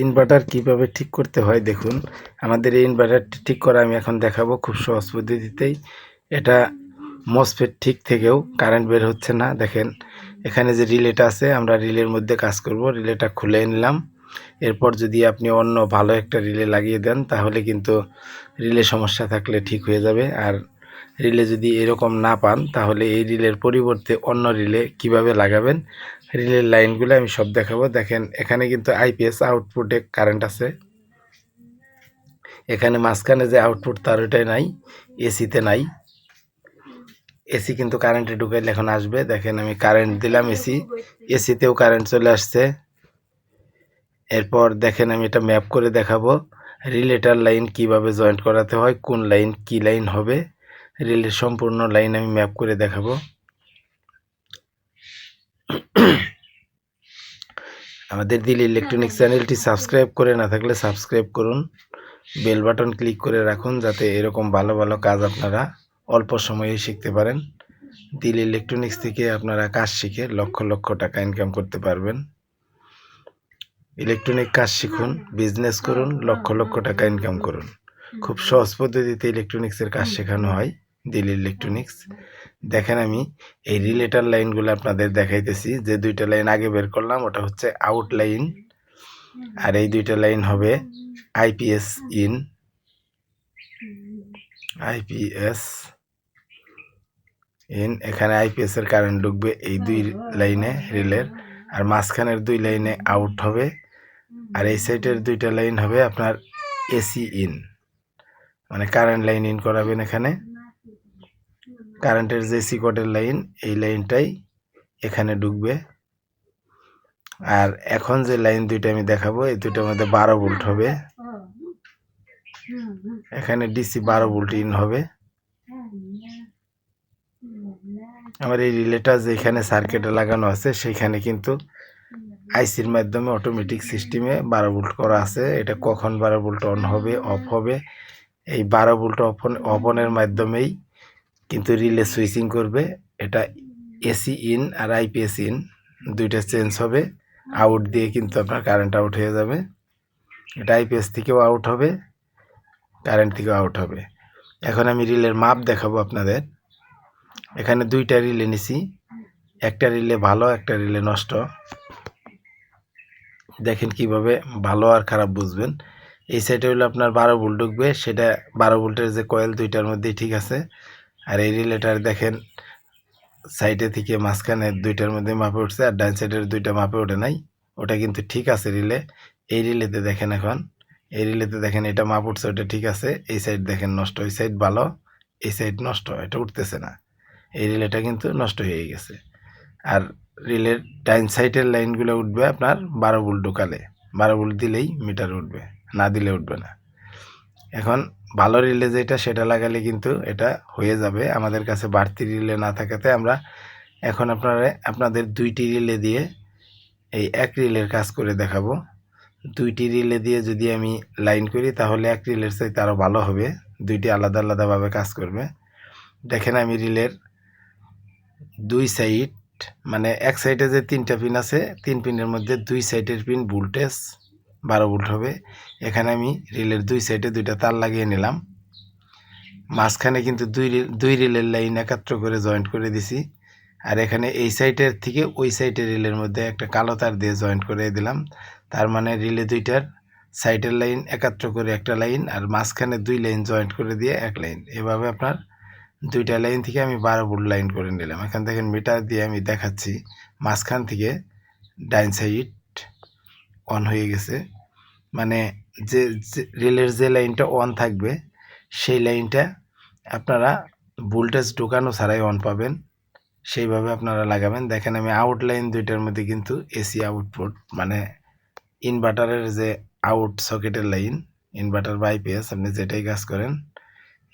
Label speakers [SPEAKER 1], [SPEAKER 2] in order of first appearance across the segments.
[SPEAKER 1] Inverter কিভাবে ঠিক করতে হয় দেখুন। আমাদের এই ইনভার্টারটি ঠিক করা আমি এখন দেখাবো খুব সহজ পদ্ধতিতেই। এটা মসফেট ঠিক থেকেও কারেন্ট বের হচ্ছে না। দেখেন এখানে যে রিলেটা আছে, আমরা রিলের মধ্যে কাজ করব। রিলেটা খুলে নিলাম। এরপর যদি আপনি অন্য ভালো একটা রিলে লাগিয়ে দেন তাহলে কিন্তু রিলে সমস্যা থাকলে ঠিক হয়ে যাবে। আর রিলে যদি এরকম না পান তাহলে এই রিলের পরিবর্তে অন্য রিলে কিভাবে লাগাবেন, রিলের লাইনগুলো আমি সব দেখাবো। দেখেন এখানে কিন্তু আইপিএস আউটপুটে কারেন্ট আছে। এখানে মাঝখানে যে আউটপুট তার ওইটাই নাই, এসিতে নাই। এসি কিন্তু কারেন্টে ঢুকাইলে এখন আসবে। দেখেন আমি কারেন্ট দিলাম, এসিতেও কারেন্ট চলে আসছে। এরপর দেখেন আমি এটা ম্যাপ করে দেখাবো রিলেটার লাইন কিভাবে জয়েন্ট করাতে হয়, কোন লাইন কি লাইন হবে, রিলের সম্পূর্ণ লাইন আমি ম্যাপ করে দেখাবো। আমাদের দিল ইলেকট্রনিক্স চ্যানেলটি সাবস্ক্রাইব করে না থাকলে সাবস্ক্রাইব করুন, বেল বাটন ক্লিক করে রাখুন যাতে এরকম ভালো ভালো কাজ আপনারা অল্প সময়ে শিখতে পারেন। দিল ইলেকট্রনিক্স থেকে আপনারা কাজ শিখে লক্ষ লক্ষ টাকা ইনকাম করতে পারবেন। ইলেকট্রনিক কাজ শিখুন, বিজনেস করুন, লক্ষ লক্ষ টাকা ইনকাম করুন। খুব সহজ পদ্ধতিতে ইলেকট্রনিক্সের কাজ শেখানো হয় দিল ইলেকট্রনিক্স। দেখেন আমি এই রিলেটার লাইনগুলো আপনাদের দেখাইতেছি। যে দুইটা লাইন আগে বের করলাম ওটা হচ্ছে আউট লাইন, আর এই দুইটা লাইন হবে আইপিএস ইন, আইপিএস ইন। এখানে আইপিএস এর কারেন্ট ঢুকবে এই দুই লাইনে রিলের, আর মাঝখানের দুই লাইনে আউট হবে, আর এই সাইডের দুইটা লাইন হবে আপনার এসি ইন, মানে কারেন্ট লাইন ইন করাবেন। এখানে কারেন্টের যে সি কোডের লাইন, এই লাইনটাই এখানে ঢুকবে। আর এখন যে লাইন দুইটা আমি দেখাবো এই দুইটার মধ্যে 12 ভোল্ট হবে। এখানে ডিসি 12 ভোল্ট ইন হবে। আমার এই রিলেটা যেখানে সার্কিটে লাগানো আছে সেখানে কিন্তু আইসির মাধ্যমে অটোমেটিক সিস্টেমে 12 ভোল্ট করা আছে। এটা কখন 12 ভোল্ট অন হবে অফ হবে, এই 12 ভোল্ট অনের মাধ্যমেই কিন্তু রিলে সুইচিং করবে। এটা এসি ইন আর আইপিএস ইন দুইটা চেঞ্জ হবে। আউট দিয়ে কিন্তু আপনার কারেন্ট আউট হয়ে যাবে। এটা আইপিএস থেকেও আউট হবে, কারেন্ট থেকেও আউট হবে। এখন আমি রিলের মাপ দেখাবো আপনাদের। এখানে দুইটা রিলে নিছি, একটা রিলে ভালো একটা রিলে নষ্ট। দেখেন কিভাবে ভালো আর খারাপ বুঝবেন। এই সাইডে হলো আপনার 12 ভোল্ট ঢুকবে, সেটা 12 ভোল্টের যে কয়েল দুইটার মধ্যেই ঠিক আছে। আর এই রিলেটার দেখেন সাইডে থেকে মাঝখানে দুইটার মধ্যে মাপে উঠছে, আর ডান সাইডের দুইটা মাপে ওঠে নাই, ওটা কিন্তু ঠিক আছে রিলে। এই রিলেতে দেখেন এখন, এই রিলেতে দেখেন এটা মাপ উঠছে, ওটা ঠিক আছে। এই সাইড দেখেন নষ্ট, এই সাইড ভালো, এই সাইড নষ্ট, এটা উঠতেছে না। এই রিলেটা কিন্তু নষ্ট হয়ে গেছে। আর রিলের ডাইন সাইডের লাইনগুলো উঠবে আপনার 12 ভোল্ট ঢোকালে, 12 ভোল্ট দিলেই মিটার উঠবে, না দিলে উঠবে না। এখন ভালো রিলে যেটা সেটা লাগালে কিন্তু এটা হয়ে যাবে। আমাদের কাছে বাড়তি রিলে না থাকাতে আমরা এখন আপনাদের দুইটি রিলে দিয়ে এই এক রিলের কাজ করে দেখাবো। দুইটি রিলে দিয়ে যদি আমি লাইন করি তাহলে এক রিলের চাইতে আরও ভালো হবে, দুইটি আলাদা আলাদাভাবে কাজ করবে। দেখেন আমি রিলের দুই সাইড, মানে এক সাইডে যে তিনটা পিন আছে, তিন পিনের মধ্যে দুই সাইডের পিন ভোল্টেজ 12 ভোল্ট হবে। এখানে আমি রিলের দুই সাইডে দুইটা তার লাগিয়ে নিলাম। মাঝখানে কিন্তু দুই রিলের লাইন একাত্র করে জয়েন্ট করে দিছি। আর এখানে এই সাইডের থেকে ওই সাইডের রিলের মধ্যে একটা কালো তার দিয়ে জয়েন্ট করে দিলাম। তার মানে রিলে দুইটার সাইডের লাইন একাত্র করে একটা লাইন, আর মাঝখানে দুই লাইন জয়েন্ট করে দিয়ে এক লাইন। এভাবে আপনার দুইটা লাইন থেকে আমি 12 ভোল্ট লাইন করে নিলাম। এখান থেকে মিটার দিয়ে আমি দেখাচ্ছি মাঝখান থেকে ডাইন সাইড অন হয়ে গেছে। মানে যে রিলের যে লাইনটা অন থাকবে সেই লাইনটা আপনারা ভোল্টেজ ঢোকানো ছাড়াই অন পাবেন, সেইভাবে আপনারা লাগাবেন। দেখেন আমি আউট লাইন দুইটার মধ্যে কিন্তু এসি আউটপুট, মানে ইনভার্টারের যে আউট সকেটের লাইন, ইনভার্টার বা আইপিএস আপনি যেটাই কাজ করেন,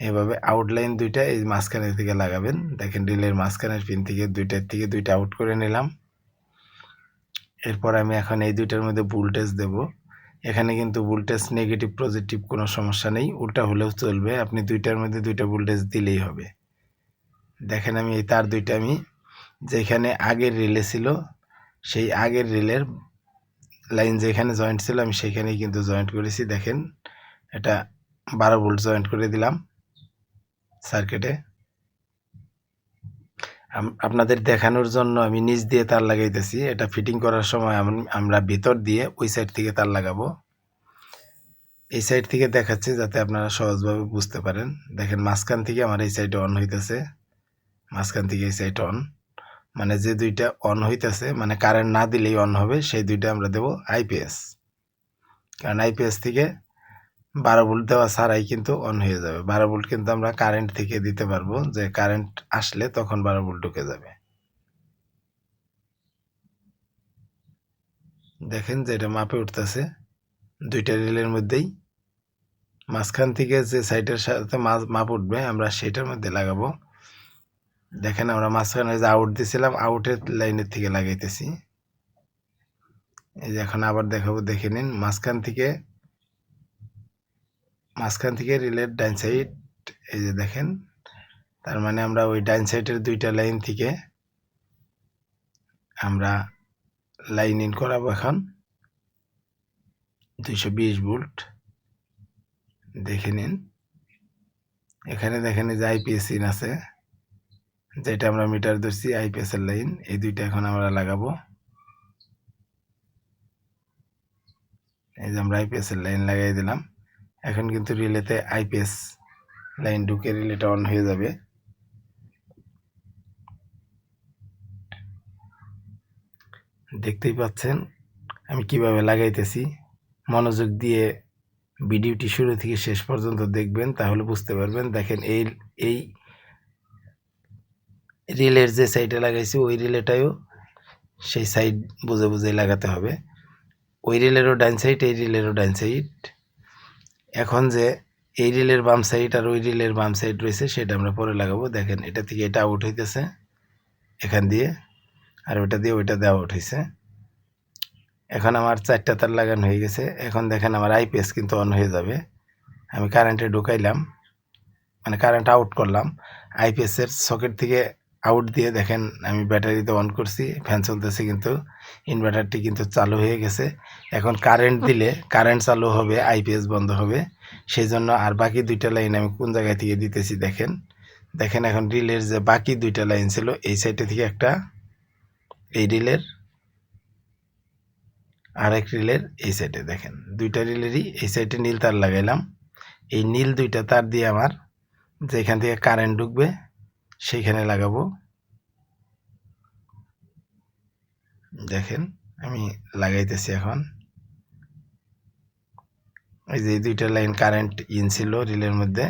[SPEAKER 1] এভাবে আউটলাইন দুইটা এই মাঝখানের থেকে লাগাবেন। দেখেন রিলের মাঝখানের পিন থেকে দুইটার থেকে দুইটা আউট করে নিলাম। এরপর আমি এখন এই দুইটার মধ্যে ভোল্টেজ দেব। এখানে কিন্তু ভোল্টেজ নেগেটিভ পজিটিভ কোনো সমস্যা নেই, উল্টা হলেও চলবে, আপনি দুইটার মধ্যে দুইটা ভোল্টেজ দিলেই হবে। দেখেন আমি এই তার দুইটা আমি যেখানে আগের রিলে ছিল সেই আগের রিলের লাইন যেখানে জয়েন্ট ছিল আমি সেখানেই কিন্তু জয়েন্ট করেছি। দেখেন এটা 12 ভোল্ট জয়েন্ট করে দিলাম সার্কিটে। আপনাদের দেখানোর জন্য আমি নিচ দিয়ে তার লাগাইতেছি। এটা ফিটিং করার সময় আমরা ভিতর দিয়ে ওই সাইড থেকে তার লাগাবো। এই সাইড থেকে দেখাচ্ছি যাতে আপনারা সহজভাবে বুঝতে পারেন। দেখেন মাঝখান থেকে আমার এই সাইডে অন হইতেছে, মাঝখান থেকে এই সাইড অন, মানে যে দুইটা অন হইতেছে মানে কারেন্ট না দিলেই অন হবে, সেই দুইটা আমরা দেব আইপিএস। কারণ আইপিএস থেকে 12 ভোল্ট দেওয়া ছাড়াই কিন্তু অন হয়ে যাবে। 12 ভোল্ট কিন্তু আমরা কারেন্ট থেকে দিতে পারবো, যে কারেন্ট আসলে তখন 12 ভোল্ট ঢুকে যাবে। দেখেন যে এটা মাপে উঠতেছে দুইটা রিলের মধ্যেই। মাঝখান থেকে যে সাইডের সাথে মাপ উঠবে আমরা সেটার মধ্যে লাগাবো। দেখেন আমরা মাঝখানে যে আউট দিয়েছিলাম, আউটের লাইনের থেকে লাগাইতেছি। এই যে এখন আবার দেখাবো, দেখে নিন। মাঝখান থেকে রিলের ডাইন সাইড, এই যে দেখেন, তার মানে আমরা ওই ডাইন সাইডের দুইটা লাইন থেকে আমরা লাইন ইন করাবো এখন 220 ভোল্ট। দেখে নিন এখানে, দেখেন যে আইপিএস ইন আছে, যেটা আমরা মিটার ধরছি আইপিএস এর লাইন। এই দুইটা এখন আমরা লাগাবো। এই যে আমরা আইপিএস এর লাইন লাগাই দিলাম। এখন কিন্তু রিলেতে আইপিএস লাইন ঢুকে রিলেটা অন হয়ে যাবে। দেখতেই পাচ্ছেন আমি কিভাবে লাগাইতেছি। মনোযোগ দিয়ে ভিডিওটি শুরু থেকে শেষ পর্যন্ত দেখবেন, তাহলে বুঝতে পারবেন। দেখেন এই রিলের যে সাইডে লাগাইছি ওই রিলেটাও সেই সাইড বুঝে বুঝে লাগাতে হবে। ওই রিলেরও ডাইন সাইড, এই রিলেরও ডাইন সাইড। এখন যে এই রিলের বাম সাইড আর ওই রিলের বাম সাইড রয়েছে সেটা আমরা পরে লাগাবো। দেখেন এটা থেকে এটা আউট হইতেছে এখান দিয়ে, আর ওইটা দিয়ে ওইটা দেওয়া আউট হয়েছে। এখন আমার 4টা তার লাগানো হয়ে গেছে। এখন দেখেন আমার আইপিএস কিন্তু অন হয়ে যাবে। আমি কারেন্টে ঢুকাইলাম, মানে কারেন্ট আউট করলাম আইপিএসের সকেট থেকে আউট দিয়ে। দেখেন আমি ব্যাটারিতে অন করছি, ফ্যান চলতেছে, কিন্তু ইনভার্টারটি কিন্তু চালু হয়ে গেছে। এখন কারেন্ট দিলে কারেন্ট চালু হবে, আইপিএস বন্ধ হবে। সেই জন্য আর বাকি দুইটা লাইন আমি কোন জায়গা থেকে দিতেছি দেখেন। দেখেন এখন রিলের যে বাকি দুইটা লাইন ছিল এই সাইডে থেকে একটা, এই রিলের আরেক রিলের এই সাইডে, দেখেন দুইটা রিলেরই এই সাইডে নীল তার লাগাইলাম। এই নীল দুইটা তার দিয়ে আমার যেখান থেকে কারেন্ট ঢুকবে সেইখানে লাগাবো। দেখেন আমি লাগাইতেছি এখন। এই যে দুইটা লাইন কারেন্ট ইন ছিল রিলের মধ্যে,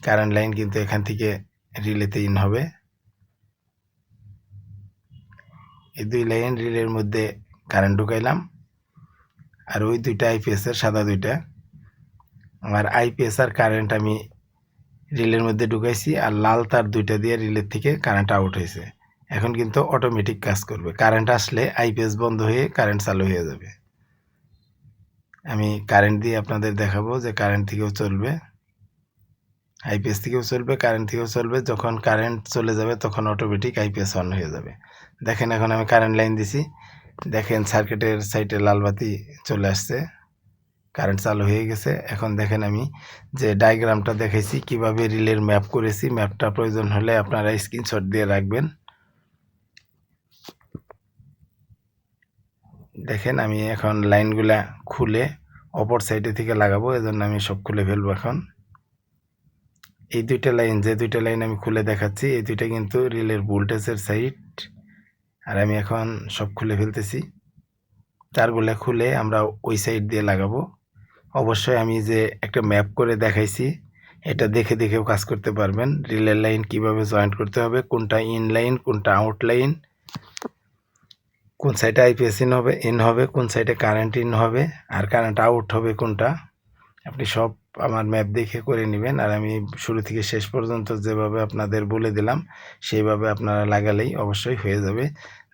[SPEAKER 1] কারেন্ট লাইন কিন্তু এখান থেকে রিলেতে ইন হবে। এই দুই লাইন রিলের মধ্যে কারেন্ট ঢুকাইলাম, আর ওই দুইটা আইপিএস এর সাদা দুইটা, আমার আইপিএস আর কারেন্ট আমি রিলের মধ্যে ঢুকাইছি, আর লাল তার দুইটা দিয়ে রিলের থেকে কারেন্ট আউট হয়েছে। এখন কিন্তু অটোমেটিক কাজ করবে, কারেন্ট আসলে আইপিএস বন্ধ হয়ে কারেন্ট চালু হয়ে যাবে। আমি কারেন্ট দিয়ে আপনাদের দেখাবো যে কারেন্ট থেকেও চলবে, আইপিএস থেকেও চলবে, কারেন্ট থেকেও চলবে। যখন কারেন্ট চলে যাবে তখন অটোমেটিক আইপিএস অন হয়ে যাবে। দেখেন এখন আমি কারেন্ট লাইন দিছি, দেখেন সার্কিটের সাইডে লাল বাতি চলে আসছে, কারেন্ট চালু হয়ে গেছে। এখন দেখেন আমি যে ডায়াগ্রামটা দেখাইছি কিভাবে রিলের ম্যাপ করেছি, ম্যাপটা প্রয়োজন হলে আপনারা স্ক্রিনশট দিয়ে রাখবেন। দেখেন আমি এখন লাইনগুলা খুলে অপর সাইডে থেকে লাগাবো, এজন্য আমি সব খুলে ফেলবো এখন। এই দুইটা লাইন, যে দুইটা লাইন আমি খুলে দেখাচ্ছি, এই দুইটা কিন্তু রিলের ভোল্টেজের সাইড, আর আমি এখন সব খুলে ফেলতেছি। তারগুলা খুলে আমরা ওই সাইড দিয়ে লাগাবো। অবশ্যই আমি যে একটা ম্যাপ করে দেখাইছি এটা দেখে দেখেও কাজ করতে পারবেন। রিলের লাইন কিভাবে জয়েন্ট করতে হবে, কোনটা ইন লাইন কোনটা আউট লাইন, কোন সাইডে আইপিএস ইন হবে কোন সাইডে কারেন্ট ইন হবে, আর কারেন্ট আউট হবে কোনটা, আপনি সব আমার ম্যাপ দেখে করে নেবেন। আর আমি শুরু থেকে শেষ পর্যন্ত যেভাবে আপনাদের বলে দিলাম সেইভাবে আপনারা লাগালেই অবশ্যই হয়ে যাবে।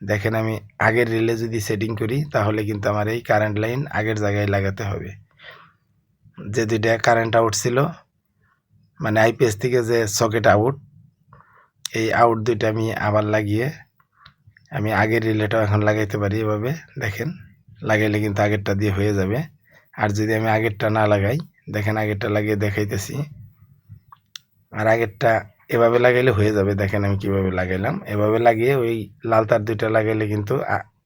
[SPEAKER 1] দেখেন আমি আগের রিলে যদি সেটিং করি তাহলে কিন্তু আমার এই কারেন্ট লাইন আগের জায়গায় লাগাতে হবে। যে দুইটা কারেন্ট আউট ছিল, মানে আইপিএস থেকে যে সকেট আউট, এই আউট দুইটা আমি আবার লাগিয়ে আমি আগের রিলেটাও এখন লাগাইতে পারি এভাবে। দেখেন লাগাইলে কিন্তু আগেরটা দিয়ে হয়ে যাবে। আর যদি আমি আগেরটা না লাগাই, দেখেন আগেরটা লাগিয়ে দেখাইতেছি, আর আগেরটা এভাবে লাগাইলে হয়ে যাবে। দেখেন আমি কিভাবে লাগাইলাম, এভাবে লাগিয়ে ওই লাল তার দুইটা লাগাইলে কিন্তু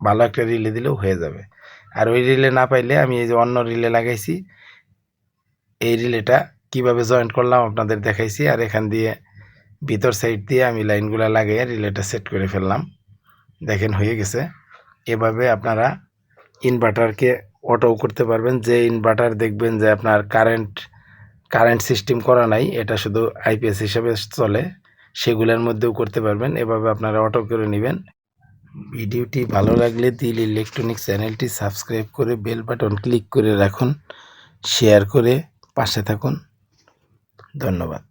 [SPEAKER 1] ভালো একটা রিলে দিলেও হয়ে যাবে। আর ওই রিলে না পাইলে আমি এই যে অন্য রিলে লাগাইছি, এই রিলেটা কিভাবে জয়েন্ট করলাম আপনাদের দেখাইছি। আর এখান দিয়ে ভিতর সাইড দিয়ে আমি লাইনগুলো লাগিয়ে রিলেটা সেট করে ফেললাম। দেখেন হয়ে গেছে। এভাবে আপনারা ইনভার্টারকে অটো করতে পারবেন। যে ইনভার্টার দেখবেন যে আপনার কারেন্ট সিস্টেম করা নাই, এটা শুধু আইপিএস হিসেবে চলে, সেগুলোর মধ্যেও করতে পারবেন। এভাবে আপনারা অটো করে নেবেন। ভিডিওটি ভালো লাগলে দিল ইলেকট্রনিক্স চ্যানেলটি সাবস্ক্রাইব করে বেল বাটন ক্লিক করে রাখুন, শেয়ার করে পাশে থাকুন। ধন্যবাদ।